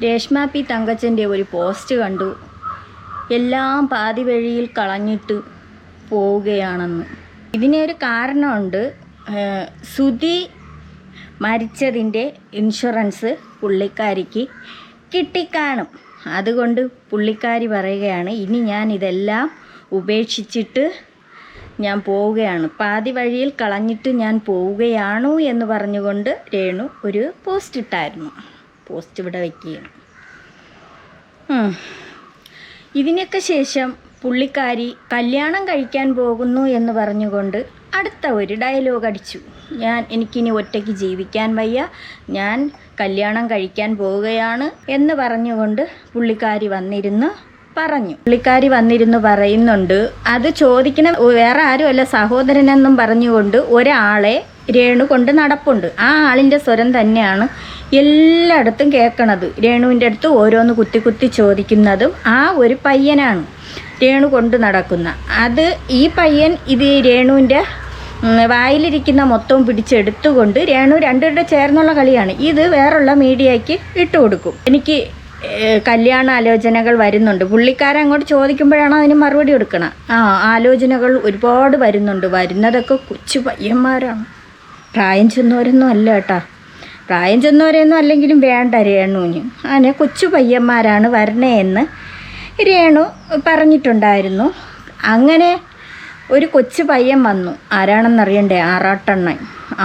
Reshma P തങ്കച്ചൻ്റെ ഒരു post കണ്ടു. എല്ലാം പാതി വഴിയിൽ കളഞ്ഞിട്ട് പോവുകയാണെന്ന്. ഇതിനൊരു കാരണമുണ്ട്. സുധി മരിച്ചതിൻ്റെ ഇൻഷുറൻസ് പുള്ളിക്കാരിക്ക് കിട്ടിക്കാണും. അതുകൊണ്ട് പുള്ളിക്കാരി പറയുകയാണ്, ഇനി ഞാൻ ഇതെല്ലാം ഉപേക്ഷിച്ചിട്ട് ഞാൻ പോവുകയാണ്, പാതി വഴിയിൽ കളഞ്ഞിട്ട് ഞാൻ പോവുകയാണു എന്ന് പറഞ്ഞുകൊണ്ട് രേണു ഒരു പോസ്റ്റ് ഇട്ടായിരുന്നു. പോസ്റ്റ് ഇവിടെ വയ്ക്കുകയാണ്. ഇതിനൊക്കെ ശേഷം പുള്ളിക്കാരി കല്യാണം കഴിക്കാൻ പോകുന്നു എന്ന് പറഞ്ഞുകൊണ്ട് അടുത്ത ഒരു ഡയലോഗ് അടിച്ചു. എനിക്കിനി ഒറ്റയ്ക്ക് ജീവിക്കാൻ വയ്യ, ഞാൻ കല്യാണം കഴിക്കാൻ പോവുകയാണ് എന്ന് പറഞ്ഞുകൊണ്ട് പുള്ളിക്കാരി വന്നിരുന്നു പറയുന്നുണ്ട്. അത് ചോദിക്കണം വേറെ ആരുമല്ല, സഹോദരനെന്നും പറഞ്ഞുകൊണ്ട് ഒരാളെ രേണു കൊണ്ട് നടപ്പുണ്ട്. ആ ആളിൻ്റെ സ്വരം തന്നെയാണ് എല്ലായിടത്തും കേൾക്കണത്. രേണുവിൻ്റെ അടുത്ത് ഓരോന്ന് കുത്തി കുത്തി ചോദിക്കുന്നതും ആ ഒരു പയ്യനാണ് രേണു കൊണ്ട് നടക്കുന്ന. ഈ പയ്യൻ ഇത് രേണുവിൻ്റെ വായിലിരിക്കുന്ന മൊത്തവും പിടിച്ചെടുത്തുകൊണ്ട് രേണു രണ്ടുപേരുടെ ചേർന്നുള്ള കളിയാണ്. ഇത് വേറുള്ള മീഡിയയ്ക്ക് ഇട്ട് കൊടുക്കും. എനിക്ക് കല്യാണ ആലോചനകൾ വരുന്നുണ്ട്. പുള്ളിക്കാരൻ അങ്ങോട്ട് ചോദിക്കുമ്പോഴാണ് അതിന് മറുപടി കൊടുക്കണം. ആലോചനകൾ ഒരുപാട് വരുന്നുണ്ട്. വരുന്നതൊക്കെ കൊച്ചു പയ്യന്മാരാണ്, പ്രായം ചെന്നവരൊന്നും അല്ല കേട്ടോ. പ്രായം ചെന്നവരൊന്നും അല്ലെങ്കിലും വേണ്ട രേണുവിന്. അങ്ങനെ കൊച്ചു പയ്യന്മാരാണ് വരണേ എന്ന് രേണു പറഞ്ഞിട്ടുണ്ടായിരുന്നു. അങ്ങനെ ഒരു കൊച്ചു പയ്യൻ വന്നു. ആരാണെന്നറിയണ്ടേ?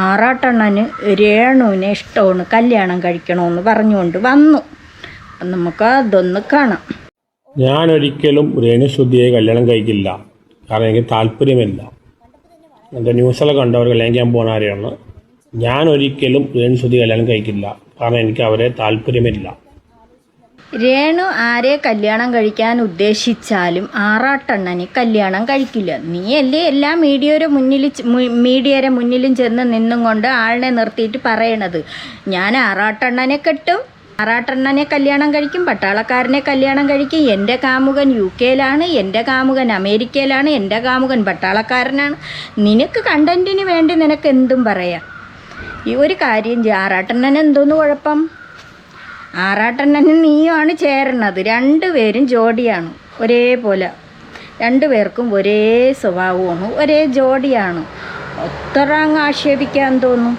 ആറാട്ടണ്ണന് രേണുവിനെ ഇഷ്ടമാണ്, കല്യാണം കഴിക്കണമെന്ന് പറഞ്ഞുകൊണ്ട് വന്നു. നമുക്ക് അതൊന്ന് കാണാം. ഞാൻ ഒരിക്കലും രേണുസുധിയെ കല്യാണം കഴിക്കില്ല, കാരണം എനിക്ക് താല്പര്യമില്ല. എൻ്റെ ന്യൂസിലൊക്കെ കണ്ടവർ കല്യാണം ചെയ്യാൻ പോകുന്ന ആരെയാണ്. ഞാൻ ഒരിക്കലും രേണുസുധി കല്യാണം കഴിക്കില്ല, കാരണം എനിക്ക് അവരെ താല്പര്യമില്ല. രേണു ആരെ കല്യാണം കഴിക്കാൻ ഉദ്ദേശിച്ചാലും ആറാട്ടണ്ണന് കല്യാണം കഴിക്കില്ല. നീയല്ലേ എല്ലാ മീഡിയയുടെ മുന്നിലും ചെന്ന് നിന്നും കൊണ്ട് ആളിനെ നിർത്തിയിട്ട് പറയണത്, ഞാൻ ആറാട്ടണ്ണനെ കെട്ടും, ആറാട്ടണ്ണനെ കല്യാണം കഴിക്കും, പട്ടാളക്കാരനെ കല്യാണം കഴിക്കും, എൻ്റെ കാമുകൻ UK-യിലാണ്, എൻ്റെ കാമുകൻ അമേരിക്കയിലാണ്, എൻ്റെ കാമുകൻ പട്ടാളക്കാരനാണ്. നിനക്ക് കണ്ടന്റിന് വേണ്ടി നിനക്ക് എന്തും പറയാം. ഈ ഒരു കാര്യം ആറാട്ടണ്ണന് എന്തോന്ന് കുഴപ്പം? ആറാട്ടണ്ണനും നീയുമാണ് ചേരണത്. രണ്ടുപേരും ജോഡിയാണ്, ഒരേപോലെ. രണ്ടുപേർക്കും ഒരേ സ്വഭാവമാണ്, ഒരേ ജോഡിയാണ്. ഒത്തറ അങ്ങ് ആക്ഷേപിക്കാൻ തോന്നും.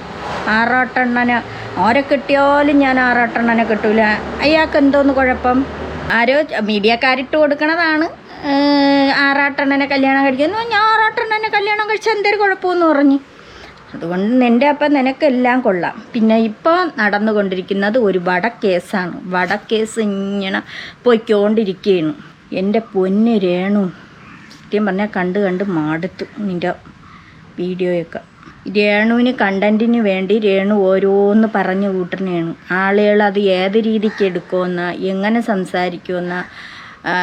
ആറാട്ടണ്ണനെ ആരെ കിട്ടിയാലും ഞാൻ ആറാട്ടണ്ണനെ കിട്ടൂല, അയാൾക്ക് എന്തോന്ന് കുഴപ്പം? ആരോ മീഡിയക്കാരിട്ട് കൊടുക്കണതാണ് ആറാട്ടണ്ണനെ കല്യാണം കഴിക്കുന്നത്. ഞാൻ ആറാട്ടണ്ണനെ കല്യാണം കഴിച്ചാൽ എന്തൊരു കുഴപ്പമെന്ന് പറഞ്ഞു. അതുകൊണ്ട് നിൻ്റെ അപ്പം നിനക്കെല്ലാം കൊള്ളാം. പിന്നെ ഇപ്പോൾ നടന്നുകൊണ്ടിരിക്കുന്നത് ഒരു വടക്കേസാണ്. വടക്കേസ് ഇങ്ങനെ പോയിക്കൊണ്ടിരിക്കുകയാണ്. എൻ്റെ പൊന്ന് രേണു, സത്യം പറഞ്ഞാൽ കണ്ട് മാടുത്തു നിൻ്റെ വീഡിയോയൊക്കെ. രേണുവിന് കണ്ടന്റിന് വേണ്ടി രേണു ഓരോന്ന് പറഞ്ഞു കൂട്ടണേണ്. ആളുകൾ അത് ഏത് രീതിക്ക് എടുക്കുമെന്ന, എങ്ങനെ സംസാരിക്കുമെന്ന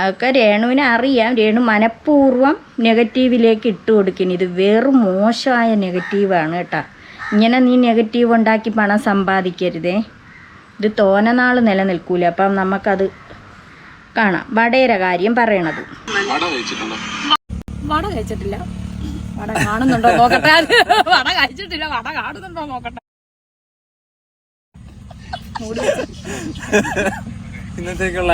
ഒക്കെ രേണുവിനെ അറിയാം. രേണു മനഃപൂർവ്വം നെഗറ്റീവിലേക്ക് ഇട്ട് കൊടുക്കുന്നു. ഇത് വെറും മോശമായ നെഗറ്റീവാണ് കേട്ടോ. ഇങ്ങനെ നീ നെഗറ്റീവ് ഉണ്ടാക്കി പണം സമ്പാദിക്കരുതേ. ഇത് തോനനാൾ നിലനിൽക്കൂല. അപ്പം നമുക്കത് കാണാം. വടയുടെ കാര്യം പറയണത്. വട കഴിച്ചിട്ടില്ല, വട കാണുന്നുണ്ടോ നോക്കട്ടെ. വട കഴിച്ചിട്ടില്ല, വട കാണുന്നുണ്ടോ നോക്കട്ടെ. ഇന്നത്തേക്കുള്ള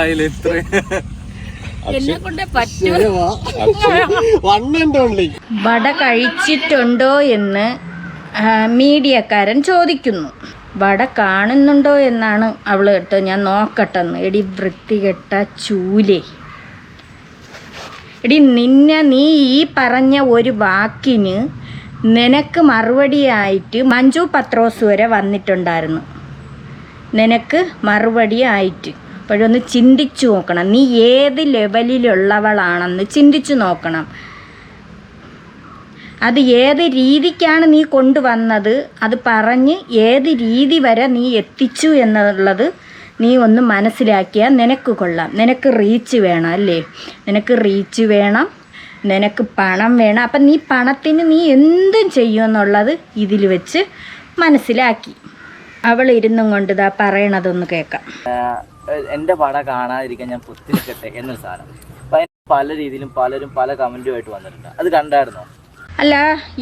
എന്നെ കൊണ്ടേ പറ്റൂ. വട കഴിച്ചിട്ടുണ്ടോ എന്ന് മീഡിയക്കാരൻ ചോദിക്കുന്നു. വട കാണുന്നുണ്ടോ എന്നാണ് അവൾ കേട്ടോ. ഞാൻ നോക്കട്ടെന്ന്. എടി വൃത്തികെട്ട ചൂലേ, എടി നീ ഈ പറഞ്ഞ ഒരു വാക്കിന് നിനക്ക് മറുപടിയായിട്ട് മഞ്ജു പത്രോസ് വരെ വന്നിട്ടുണ്ടായിരുന്നു. നിനക്ക് മറുപടിയായിട്ട് അപ്പോഴൊന്ന് ചിന്തിച്ചു നോക്കണം. നീ ഏത് ലെവലിലുള്ളവളാണെന്ന് ചിന്തിച്ചു നോക്കണം. അത് ഏത് രീതിക്കാണ് നീ കൊണ്ടുവന്നത്, അത് പറഞ്ഞ് ഏത് രീതി വരെ നീ എത്തിച്ചു എന്നുള്ളത് നീ ഒന്ന് മനസ്സിലാക്കിയാൽ നിനക്ക് കൊള്ളാം. നിനക്ക് റീച്ച് വേണം അല്ലേ? നിനക്ക് റീച്ച് വേണം, നിനക്ക് പണം വേണം. അപ്പം നീ പണത്തിന് നീ എന്തും ചെയ്യുമെന്നുള്ളത് ഇതിൽ വെച്ച് മനസ്സിലാക്കി. അവൾ ഇരുന്നും കൊണ്ട് ഇതാ പറയണതൊന്ന് കേൾക്കാം. എൻ്റെ പടം കാണാതിരിക്കാൻ ഞാൻ പുത്തിരിക്കട്ടെ എന്നൊരു സാധനം. അപ്പം അതിന് പല രീതിയിലും പലരും പല കമൻറ്റുമായിട്ട് വന്നിട്ടുണ്ട്. അത് കണ്ടായിരുന്നോ? അല്ല,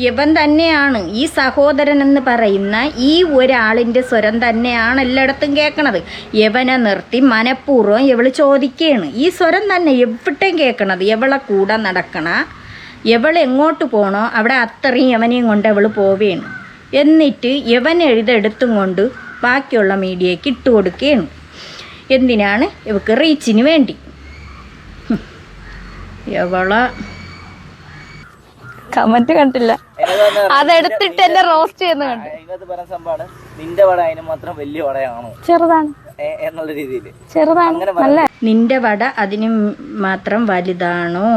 ഇവൻ തന്നെയാണ് ഈ സഹോദരൻ എന്ന് പറയുന്ന ഈ ഒരാളിൻ്റെ സ്വരം തന്നെയാണ് എല്ലായിടത്തും കേൾക്കണത്. യവനെ നിർത്തി മനഃപൂർവ്വം ഇവള് ചോദിക്കുകയാണ്. ഈ സ്വരം തന്നെ എവിടെയും കേൾക്കണത്. ഇവളെ കൂടെ നടക്കണ, ഇവൾ എങ്ങോട്ട് പോകണോ അവിടെ അത്രയും യവനെയും കൊണ്ട് അവൾ പോവുകയാണ്. എന്നിട്ട് യവൻ എഴുതെടുത്തും കൊണ്ട് ബാക്കിയുള്ള മീഡിയയ്ക്ക് ഇട്ട് കൊടുക്കുകയാണ്. എന്തിനാണ്? ഇവക്ക് റീച്ചിന് വേണ്ടി. എവളെ കമന്റ് കണ്ടില്ല, അതെടുത്തിട്ട് എന്നെ റോസ്റ്റ് ചെയ്യുന്ന കണ്ടു. അതിനകത്ത് പറയുന്ന സംഭവമാണ് നിന്റെ വട അതിന് മാത്രം വലിയ വടയാണോ ചെറുതാണ് എന്നുള്ള രീതിയിൽ. ചെറുതാണ് നല്ല. നിന്റെ വട അതിന് മാത്രം വലുതാണോ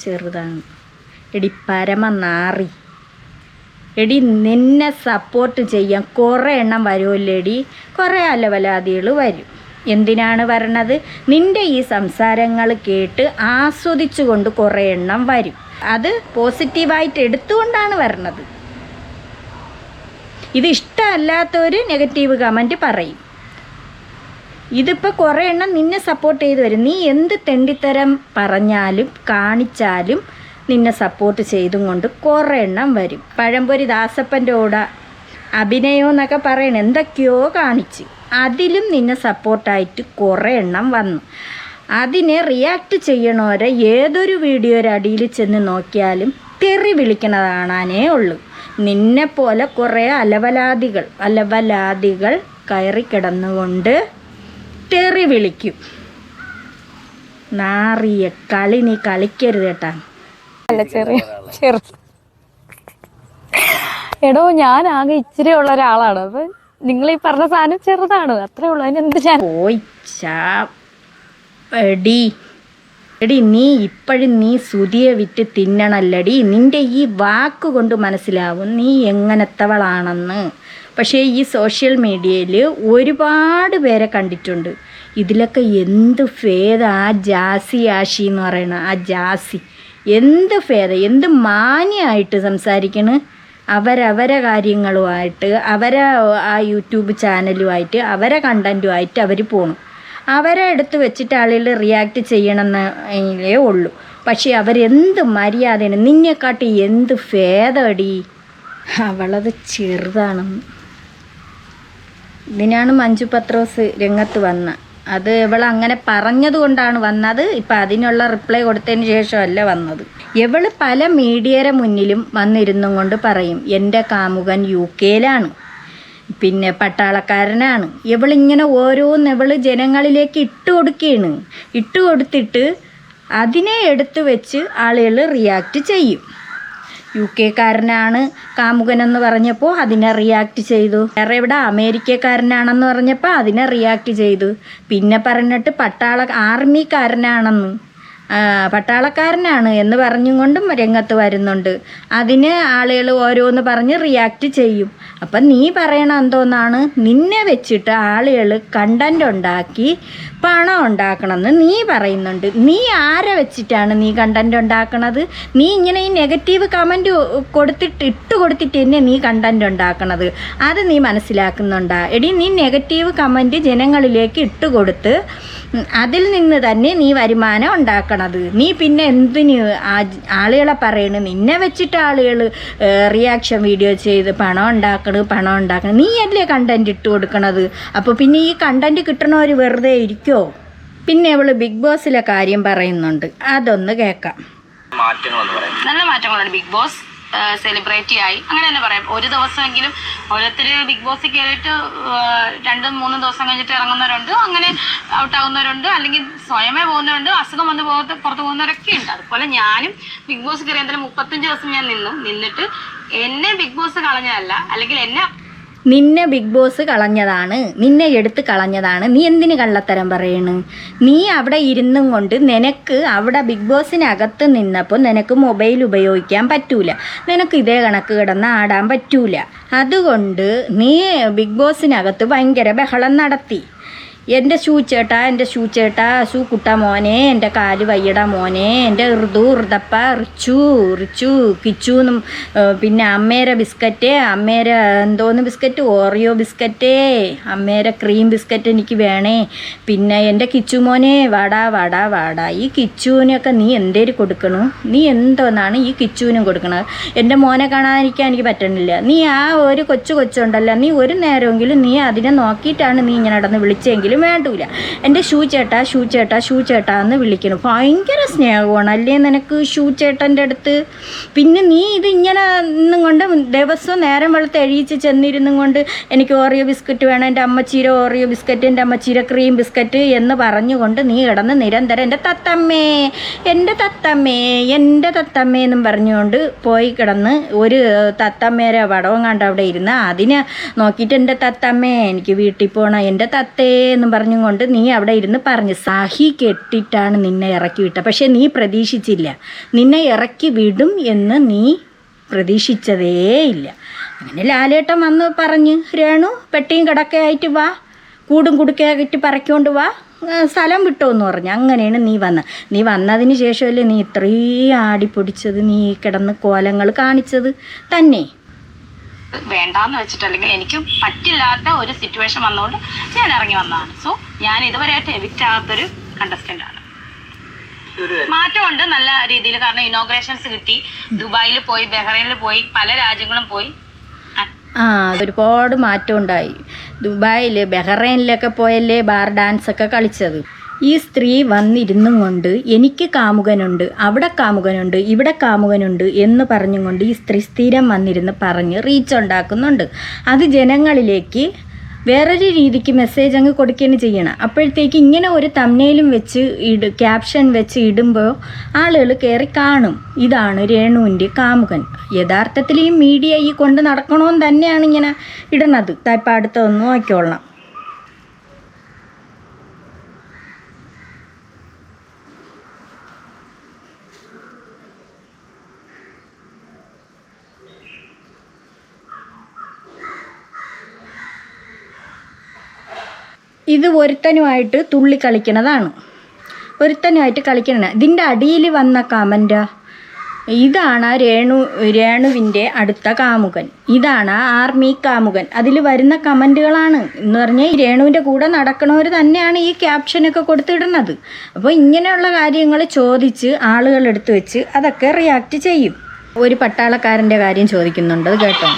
ചെറുതാണ്? എടി പരമ നാറി. എടി നിന്നെ സപ്പോർട്ട് ചെയ്യാൻ കുറേ എണ്ണം വരുമല്ലേടി, കുറേ അലവലാദികൾ വരും. എന്തിനാണ് വരണത്? നിന്റെ ഈ സംസാരങ്ങൾ കേട്ട് ആസ്വദിച്ചു കൊണ്ട് കുറേ എണ്ണം വരും. അത് പോസിറ്റീവായിട്ട് എടുത്തുകൊണ്ടാണ് വരണത്. ഇത് ഇഷ്ടമല്ലാത്തൊരു നെഗറ്റീവ് കമൻറ്റ് പറയും. ഇതിപ്പോൾ കുറേ എണ്ണം നിന്നെ സപ്പോർട്ട് ചെയ്ത് വരും. നീ എന്ത് തെണ്ടിത്തരം പറഞ്ഞാലും കാണിച്ചാലും നിന്നെ സപ്പോർട്ട് ചെയ്തും കൊണ്ട് കുറേ എണ്ണം വരും. പഴംപൊരി ദാസപ്പൻ്റെ കൂടെ അഭിനയം എന്നൊക്കെ പറയണം, എന്തൊക്കെയോ കാണിച്ച് അതിലും നിന്നെ സപ്പോർട്ടായിട്ട് കുറേ എണ്ണം വന്നു. അതിനെ റിയാക്ട് ചെയ്യണവരെ ഏതൊരു വീഡിയോയുടെ അടിയിൽ ചെന്ന് നോക്കിയാലും തെറി വിളിക്കണത് കാണാനേ ഉള്ളൂ. നിന്നെപ്പോലെ കുറേ അലവലാദികൾ കയറി കിടന്നുകൊണ്ട് തെറി വിളിക്കും. നാറിയ കളി നീ കളിക്കരുത് കേട്ടാ. അല്ല, ചെറു എടോ, ഞാൻ ആകെ ഇച്ചിരി ഉള്ള ഒരാളാണ്. അപ്പൊ നിങ്ങൾ ഈ പറഞ്ഞ സാധനം ചെറുതാണ്, അത്രേ ഉള്ളൂ. അതിനെന്ത് ഞാൻ എടി നീ ഇപ്പോഴും നീ സുതിയെ വിറ്റ് തിന്നണല്ലടി. നിന്റെ ഈ വാക്ക് കൊണ്ട് മനസ്സിലാവും നീ എങ്ങനത്തവളാണെന്ന്. പക്ഷേ ഈ സോഷ്യൽ മീഡിയയിൽ ഒരുപാട് പേരെ കണ്ടിട്ടുണ്ട്. ഇതിലൊക്കെ എന്ത് ഭേദം ആ ജാസി ആഷി എന്ന് പറയണ ആ ജാസി, എന്ത് ഭേദം, എന്ത് മാന്യമായിട്ട് സംസാരിക്കണ്. അവരവരെ കാര്യങ്ങളുമായിട്ട്, അവരെ ആ യൂട്യൂബ് ചാനലുമായിട്ട്, അവരെ കണ്ടൻറ്റുമായിട്ട് അവർ പോണു. അവരെ എടുത്ത് വെച്ചിട്ട് ആളുകൾ റിയാക്ട് ചെയ്യണമെന്നേ ഉള്ളൂ. പക്ഷേ അവരെന്ത് മര്യാദയാണ്, നിന്നെക്കാട്ടി എന്ത് ഭേദമടി. അവളത് ചെറുതാണെന്ന്. ഇതിനാണ് മഞ്ജു പത്രോസ് രംഗത്ത് വന്ന. അത് ഇവളങ്ങനെ പറഞ്ഞത് കൊണ്ടാണ് വന്നത്. ഇപ്പം അതിനുള്ള റിപ്ലൈ കൊടുത്തതിന് ശേഷമല്ല വന്നത്. ഇവള് പല മീഡിയയുടെ മുന്നിലും വന്നിരുന്നും കൊണ്ട് പറയും എൻ്റെ കാമുകൻ UK-യിലാണ്, പിന്നെ പട്ടാളക്കാരനാണ്. ഇവളിങ്ങനെ ഓരോന്ന് ഇവള് ജനങ്ങളിലേക്ക് ഇട്ട് കൊടുത്തിട്ട് അതിനെ എടുത്തു വെച്ച് ആളുകൾ റിയാക്ട് ചെയ്യും. UK-കാരനാണ് കാമുകനെന്ന് പറഞ്ഞപ്പോൾ അതിനെ റിയാക്ട് ചെയ്തു. വേറെ ഇവിടെ അമേരിക്കക്കാരനാണെന്ന് പറഞ്ഞപ്പോൾ അതിനെ റിയാക്ട് ചെയ്തു. പിന്നെ പറഞ്ഞിട്ട് പട്ടാളക്കാരനാണ് എന്ന് പറഞ്ഞും കൊണ്ടും രംഗത്ത് വരുന്നുണ്ട്. അതിന് ആളുകൾ ഓരോന്ന് പറഞ്ഞ് റിയാക്ട് ചെയ്യും. അപ്പം നീ പറയണ എന്തോന്നാണ്, നിന്നെ വെച്ചിട്ട് ആളുകൾ കണ്ടൻ്റ് ഉണ്ടാക്കി പണം ഉണ്ടാക്കണമെന്ന് നീ പറയുന്നുണ്ട്. നീ ആരെ വെച്ചിട്ടാണ് നീ കണ്ടൻ്റ് ഉണ്ടാക്കണത്? നീ ഇങ്ങനെ ഈ നെഗറ്റീവ് കമൻറ്റ് ഇട്ട് കൊടുത്തിട്ട് തന്നെ നീ കണ്ടൻ്റ് ഉണ്ടാക്കണത്. അത് നീ മനസ്സിലാക്കുന്നുണ്ടാ? എടി, നീ നെഗറ്റീവ് കമൻറ്റ് ജനങ്ങളിലേക്ക് ഇട്ട് കൊടുത്ത് അതിൽ നിന്ന് തന്നെ നീ വരുമാനം ഉണ്ടാക്കണത്. നീ പിന്നെ എന്തിന് ആളുകളെ പറയണ്? നിന്നെ വെച്ചിട്ട് ആളുകൾ റിയാക്ഷൻ വീഡിയോ ചെയ്ത് പണം ഉണ്ടാക്കണം. നീ അല്ലേ കണ്ടൻറ് ഇട്ട് കൊടുക്കണത്? അപ്പോൾ പിന്നെ ഈ കണ്ടൻറ് കിട്ടണവർ വെറുതെ ഇരിക്കുമോ? പിന്നെ അവൾ ബിഗ് ബോസിലെ കാര്യം പറയുന്നുണ്ട്, അതൊന്ന് കേൾക്കാം. നല്ല മാറ്റങ്ങളുണ്ട്. ബിഗ് ബോസ് സെലിബ്രിറ്റി ആയി, അങ്ങനെ തന്നെ പറയാം. ഒരു ദിവസമെങ്കിലും ഓരോരുത്തർ ബിഗ് ബോസിൽ കയറിയിട്ട് 2-3 ദിവസം കഴിഞ്ഞിട്ട് ഇറങ്ങുന്നവരുണ്ട്, അങ്ങനെ ഔട്ടാകുന്നവരുണ്ട്, അല്ലെങ്കിൽ സ്വയമേ പോകുന്നവരുണ്ട്, അസുഖം വന്ന് പുറത്ത് പോകുന്നവരൊക്കെ ഉണ്ട്. അതുപോലെ ഞാനും ബിഗ് ബോസ് കയറി എന്തായാലും 35 ദിവസം ഞാൻ നിന്നിട്ട് എന്നെ ബിഗ് ബോസ് കളഞ്ഞതല്ല, അല്ലെങ്കിൽ നിന്നെ ബിഗ് ബോസ് കളഞ്ഞതാണ്, നിന്നെ എടുത്ത് കളഞ്ഞതാണ്. നീ എന്തിന് കള്ളത്തരം പറയണ്? നീ അവിടെ ഇരുന്നും കൊണ്ട് നിനക്ക് അവിടെ ബിഗ് ബോസിനകത്ത് നിന്നപ്പോൾ നിനക്ക് മൊബൈൽ ഉപയോഗിക്കാൻ പറ്റൂല, നിനക്ക് ഇതേ കണക്ക് കിടന്ന് ആടാൻ പറ്റൂല. അതുകൊണ്ട് നീ ബിഗ് ബോസിനകത്ത് ഭയങ്കര ബഹളം നടത്തി. എൻ്റെ ഷൂ ചേട്ടാ ഷൂ കുട്ട മോനെ, എൻ്റെ കാല് വയ്യട മോനെ, എൻ്റെ ഋതപ്പ റിച്ചു കിച്ചു എന്നും പിന്നെ അമ്മേരെ ബിസ്ക്കറ്റ്, അമ്മേരെ എന്തോന്ന് ബിസ്ക്കറ്റ്, ഓറിയോ ബിസ്ക്കറ്റ്, അമ്മേരെ ക്രീം ബിസ്ക്കറ്റ് എനിക്ക് വേണേ, പിന്നെ എൻ്റെ കിച്ചു മോനെ വാടാ. ഈ കിച്ചുവിനൊക്കെ നീ എന്തേലും കൊടുക്കണു? നീ എന്തോന്നാണ് ഈ കിച്ചുവിനും കൊടുക്കണത്? എൻ്റെ മോനെ കാണാതിരിക്കാൻ എനിക്ക് പറ്റണില്ല. നീ ആ ഒരു കൊച്ചുണ്ടല്ലോ, നീ ഒരു നേരമെങ്കിലും നീ അതിനെ നോക്കിയിട്ടാണ് നീ ഇങ്ങനെ നടന്ന് വിളിച്ചെങ്കിലും വേണ്ടൂല. എൻ്റെ ഷൂ ചേട്ടാ എന്ന് വിളിക്കണം. ഭയങ്കര സ്നേഹമാണ് അല്ലേ നിനക്ക് ഷൂ ചേട്ടൻ്റെ അടുത്ത്. പിന്നെ നീ ഇത് ഇങ്ങനെ നിന്നും കൊണ്ട് ദിവസവും നേരം വെളുത്ത് എഴുതിച്ച് ചെന്നിരുന്നും കൊണ്ട് എനിക്ക് ഓറിയോ ബിസ്ക്കറ്റ് വേണം, എൻ്റെ അമ്മച്ചീര ഓറിയോ ബിസ്ക്കറ്റ്, എൻ്റെ അമ്മച്ചീര ക്രീം ബിസ്ക്കറ്റ് എന്ന് പറഞ്ഞുകൊണ്ട് നീ കിടന്ന് നിരന്തരം എൻ്റെ തത്തമ്മേ എന്നും പറഞ്ഞുകൊണ്ട് പോയി കിടന്ന് ഒരു തത്തമ്മേരെ വടവും കണ്ട് അവിടെ ഇരുന്ന് അതിനെ നോക്കിയിട്ട് എൻ്റെ തത്തമ്മേ എനിക്ക് വീട്ടിൽ പോകണം, എൻ്റെ തത്തേ എന്നും പറഞ്ഞും കൊണ്ട് നീ അവിടെ ഇരുന്ന് പറഞ്ഞു. സഹി കെട്ടിട്ടാണ് നിന്നെ ഇറക്കി വിട്ടത്. പക്ഷെ നീ പ്രതീക്ഷിച്ചില്ല, നിന്നെ ഇറക്കി വിടും എന്ന് നീ പ്രതീക്ഷിച്ചതേ ഇല്ല. അങ്ങനെ ലാലേട്ടൻ വന്ന് പറഞ്ഞ്, രേണു പെട്ടിയും കിടക്കയായിട്ട് വാ, കൂടും കുടുക്കയായിട്ട് പറക്കൊണ്ട് വാ, സ്ഥലം വിട്ടോ എന്ന് പറഞ്ഞു. അങ്ങനെയാണ് നീ വന്നതിന് ശേഷമല്ലേ നീ ഇത്രയും ആടിപ്പൊടിച്ചത്, നീ കിടന്ന് കോലങ്ങൾ കാണിച്ചത് തന്നെ. വേണ്ടാന്ന് വെച്ചിട്ട് അല്ലെങ്കിൽ എനിക്ക് പറ്റില്ലാത്ത ഒരു സിറ്റുവേഷൻ വന്നുകൊണ്ട് ഞാൻ ഇറങ്ങി വന്നതാണ്. സോ ഞാൻ ഇതുവരെയായിട്ട് എവിക്റ്റ് ആകാത്തൊരു കണ്ടസ്റ്റന്റ് ആണ്. മാറ്റമുണ്ട് നല്ല രീതിയിൽ. കാരണം ഇനോഗ്രേഷൻസ് കിട്ടി, ദുബായിൽ പോയി, ബഹ്റൈനിൽ പോയി, പല രാജ്യങ്ങളും പോയി. ഒരുപാട് മാറ്റം ഉണ്ടായി. ദുബായിൽ ബഹ്റൈനിലൊക്കെ പോയല്ലേ ബാർ ഡാൻസ് ഒക്കെ കളിച്ചത്. ഈ സ്ത്രീ വന്നിരുന്നും കൊണ്ട് എനിക്ക് കാമുകനുണ്ട്, അവിടെ കാമുകനുണ്ട്, ഇവിടെ കാമുകനുണ്ട് എന്ന് പറഞ്ഞും കൊണ്ട് ഈ സ്ത്രീ സ്ഥിരം വന്നിരുന്ന് പറഞ്ഞ് റീച്ച് ഉണ്ടാക്കുന്നുണ്ട്. അത് ജനങ്ങളിലേക്ക് വേറൊരു രീതിക്ക് മെസ്സേജ് അങ്ങ് കൊടുക്കുകയാണ് ചെയ്യണം. അപ്പോഴത്തേക്ക് ഇങ്ങനെ ഒരു തംബ്നെയിലും വെച്ച് ക്യാപ്ഷൻ വെച്ച് ഇടുമ്പോൾ ആളുകൾ കയറി കാണും, ഇതാണ് രേണുവിൻ്റെ കാമുകൻ. യഥാർത്ഥത്തിൽ ഈ മീഡിയ ഈ കൊണ്ട് നടക്കണമെന്ന് തന്നെയാണ് ഇങ്ങനെ ഇടണത്. ഇപ്പം അടുത്തൊന്ന് നോക്കിക്കൊള്ളാം. ഇത് ഒരുത്തനുമായിട്ട് തുള്ളി കളിക്കണതാണ്, ഒരുത്തനുമായിട്ട് കളിക്കണ. ഇതിൻ്റെ അടിയിൽ വന്ന കമൻറ്റാ, ഇതാണ് രേണുവിൻ്റെ അടുത്ത കാമുകൻ, ഇതാണ് ആർമി കാമുകൻ. അതിൽ വരുന്ന കമൻറ്റുകളാണ് എന്ന് പറഞ്ഞാൽ ഈ രേണുവിൻ്റെ കൂടെ നടക്കണവർ തന്നെയാണ് ഈ ക്യാപ്ഷനൊക്കെ കൊടുത്തിടുന്നത്. അപ്പോൾ ഇങ്ങനെയുള്ള കാര്യങ്ങൾ ചോദിച്ച് ആളുകൾ എടുത്തു വെച്ച് അതൊക്കെ റിയാക്ട് ചെയ്യും. ഒരു പട്ടാളക്കാരൻ്റെ കാര്യം ചോദിക്കുന്നുണ്ട്, കേട്ടോ.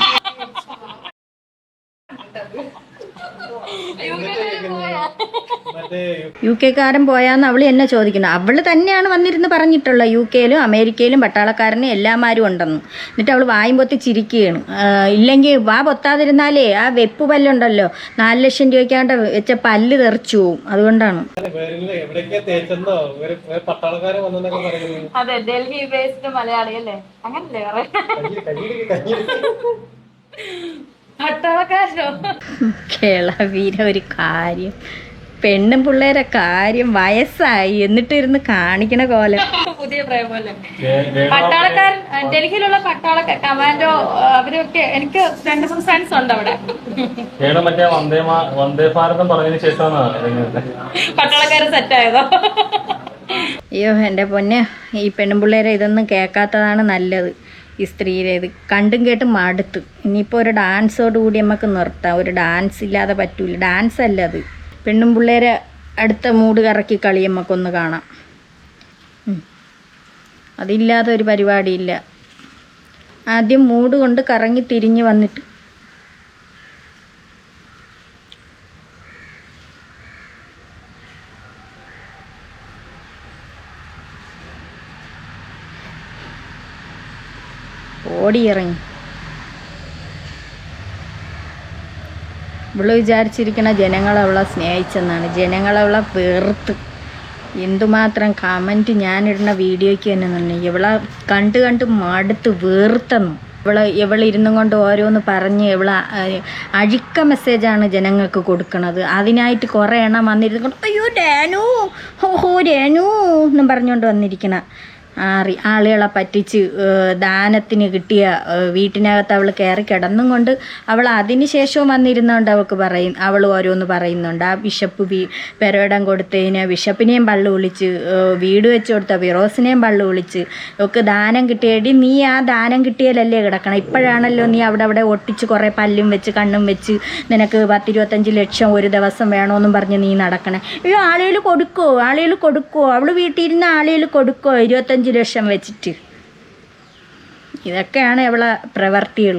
യു കെക്കാരൻ പോയാന്ന് അവൾ എന്നെ ചോദിക്കുന്നു. അവൾ തന്നെയാണ് വന്നിരുന്ന് പറഞ്ഞിട്ടുള്ളത് യു കെയിലും അമേരിക്കയിലും പട്ടാളക്കാരനും എല്ലാമാരും ഉണ്ടെന്ന്. എന്നിട്ട് അവൾ വായും പൊത്തി ചിരിക്കുകയാണ്. ഇല്ലെങ്കിൽ വാ പൊത്താതിരുന്നാലേ ആ വെപ്പ് പല്ലുണ്ടല്ലോ 4 ലക്ഷം രൂപയ്ക്കാണ്ട് വെച്ച പല്ല് തെറിച്ചു പോവും. അതുകൊണ്ടാണ്. അതെ, ഡൽഹി ബേസ്ഡ് മലയാളി അല്ലേ, അങ്ങനല്ലേ പട്ടാളക്കാരോ? കേളവീര ഒരു കാര്യം, പെണ്ണും പിള്ളേരെ കാര്യം വയസ്സായി എന്നിട്ട് ഇരുന്ന് കാണിക്കണ കോലം. പുതിയ പ്രേമല്ലേ പട്ടാളക്കാരൻ. ഡൽഹിയിലുള്ള പട്ടാളക്കാർ കമാൻഡോ അവരൊക്കെ എനിക്ക് 2 ഫ്രണ്ട്സ് ഉണ്ട് അവിടെ. മറ്റേ വന്ദേ ഭാരതം പറഞ്ഞതിന് ശേഷമാണ് പട്ടാളക്കാരൻ സെറ്റായതോ? അയ്യോ എൻ്റെ പൊന്നെ, ഈ പെണ്ണുപിള്ളേരെ ഇതൊന്നും കേൾക്കാത്തതാണ് നല്ലത്. ഈ സ്ത്രീയുടെ ഇത് കണ്ടും കേട്ടും മടുത്ത്. ഇനിയിപ്പോൾ ഒരു ഡാൻസോട് കൂടി നമുക്ക് നിർത്താം. ഒരു ഡാൻസ് ഇല്ലാതെ പറ്റൂല. ഡാൻസ് അല്ല അത്, പെണ്ണും പിള്ളേരെ അടുത്ത മൂട് കറക്കി കളി നമുക്കൊന്ന് കാണാം. അതില്ലാതെ ഒരു പരിപാടിയില്ല. ആദ്യം മൂട് കൊണ്ട് കറങ്ങി തിരിഞ്ഞ് വന്നിട്ട് ഓടിയിറങ്ങി. ഇവള് വിചാരിച്ചിരിക്കണ ജനങ്ങളവളെ സ്നേഹിച്ചെന്നാണ്. ജനങ്ങളവളെ വെറുത്ത്. എന്തുമാത്രം കമൻറ്റ് ഞാനിടുന്ന വീഡിയോയ്ക്ക് തന്നെ തന്നെ ഇവളെ കണ്ട് മടുത്ത് വെറുത്തെന്നു. ഇവളിരുന്നും കൊണ്ട് ഓരോന്ന് പറഞ്ഞ് അഴിക്ക മെസ്സേജാണ് ജനങ്ങൾക്ക് കൊടുക്കണത്. അതിനായിട്ട് കുറേ എണ്ണം വന്നിരുന്നു കൊണ്ട് അയ്യോ രേണു, ഓഹോ രേണു എന്നും പറഞ്ഞുകൊണ്ട് വന്നിരിക്കണം. ആളുകളെ പറ്റിച്ച് ദാനത്തിന് കിട്ടിയ വീട്ടിനകത്ത് അവൾ കയറി കിടന്നും കൊണ്ട് അവൾ അതിന് ശേഷവും വന്നിരുന്നുകൊണ്ട് അവൾ ഓരോന്ന് പറയുന്നുണ്ട്. ആ ബിഷപ്പ് പെരയിടം കൊടുത്തതിന് ബിഷപ്പിനെയും പള്ളു വിളിച്ച്, വീട് വെച്ച് കൊടുത്ത ഫിറോസിനെയും പള്ളു വിളിച്ച് ഒക്കെ ദാനം കിട്ടിയടി. നീ ആ ദാനം കിട്ടിയാലല്ലേ കിടക്കണം. ഇപ്പോഴാണല്ലോ നീ അവിടെ ഒട്ടിച്ച് കുറേ പല്ലും വെച്ച് കണ്ണും വെച്ച് നിനക്ക് 10-25 ലക്ഷം ഒരു ദിവസം വേണമെന്നും പറഞ്ഞ് നീ നടക്കണേ. അയ്യോ, ആളുകൾ കൊടുക്കുമോ? അവൾ വീട്ടിൽ ഇരുന്ന് ആളുകൾ കൊടുക്കുമോ 25 ലക്ഷം വെച്ചിട്ട്? ഇതൊക്കെയാണ് അവളെ പ്രവർത്തികൾ.